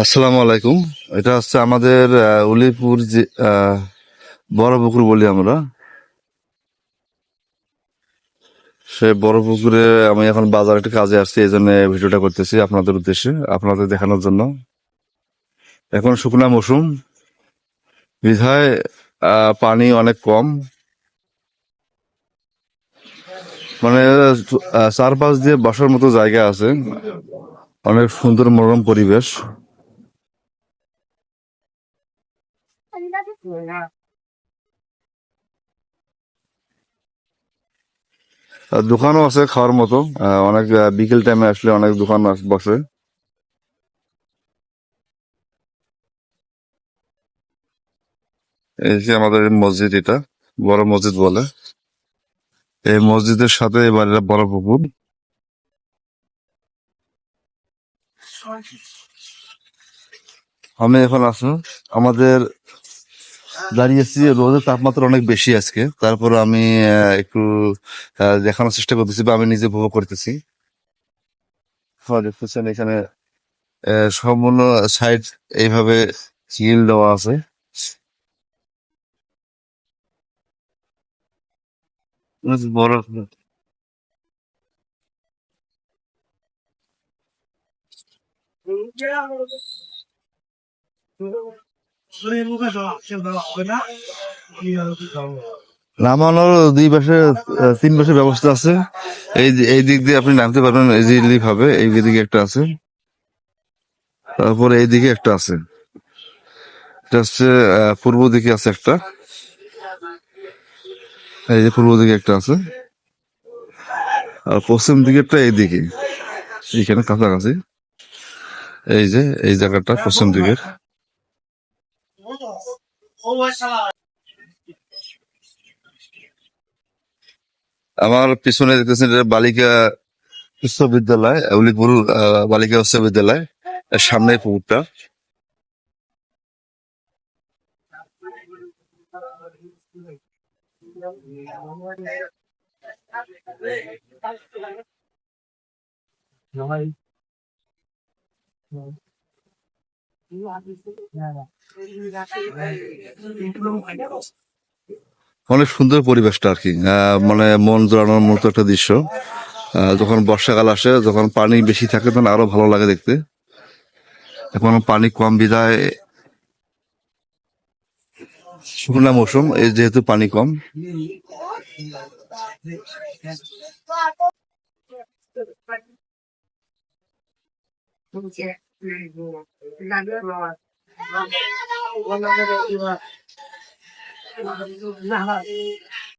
আসসালামু আলাইকুম। এটা হচ্ছে আমাদের উলিপুর যে বড় পুকুর বলি আমরা। সে বড় পুকুরে আমি এখন বাজারে একটা কাজে আসছি, এই জন্য ভিডিওটা করতেছি আপনাদের উদ্দেশ্যে, আপনাদের দেখানোর জন্য। এখন শুকনা মৌসুম বিধায় পানি অনেক কম, মানে চারপাশ দিয়ে বসার মতো জায়গা আছে, অনেক সুন্দর মনোরম পরিবেশ। দোকানও আছে খাওয়ার মতো, অনেক বিকেল টাইমে আসলে অনেক দোকান বসে। এই যে আমাদের মসজিদ, এটা বড় মসজিদ বলে। এই মসজিদের সাথে এবার বড় পুকুর। আমি এখন আসুন, আমাদের দাঁড়িয়েছি, রোদের তাপমাত্রা অনেক বেশি আজকে, তারপর আমি একটু দেখানোর চেষ্টা করতেছি বা আমি নিজে উপভোগ করতেছি। দেখতেছেন এখানে সম্পূর্ণ সাইড এইভাবে চিল দেওয়া আছে। বড় নামানোর দুই পাশে তিন পাশে ব্যবস্থা আছে। এই দিক দিয়ে আপনি নামতে পারবেন ইজিলি ভাবে, এই দিকে একটা আছে, তারপরে এই দিকে একটা আছে। এটা হচ্ছে পূর্ব দিকে আছে একটা, এই যে পূর্ব দিকে একটা আছে, আর পশ্চিম দিকেরটা এইদিকে, এইখানে কাছাকাছি। এই যে এই জায়গাটা পশ্চিম দিকের। আমার পিছনে দেখতেছেন এটা বালিকা উচ্চ বিদ্যালয়, উলিপুর বালিকা উচ্চ বিদ্যালয়, এর সামনে পুকুরটা। অনেক সুন্দর পরিবেশটা আর কি, মানে মন জোড়ানোর মতো একটা দৃশ্য। যখন বর্ষাকাল আসে, যখন পানি বেশি থাকে, তখন আরো ভালো লাগে দেখতে। এখন পানি কম বিধায় শুকনা মৌসুম, এই যেহেতু পানি কম।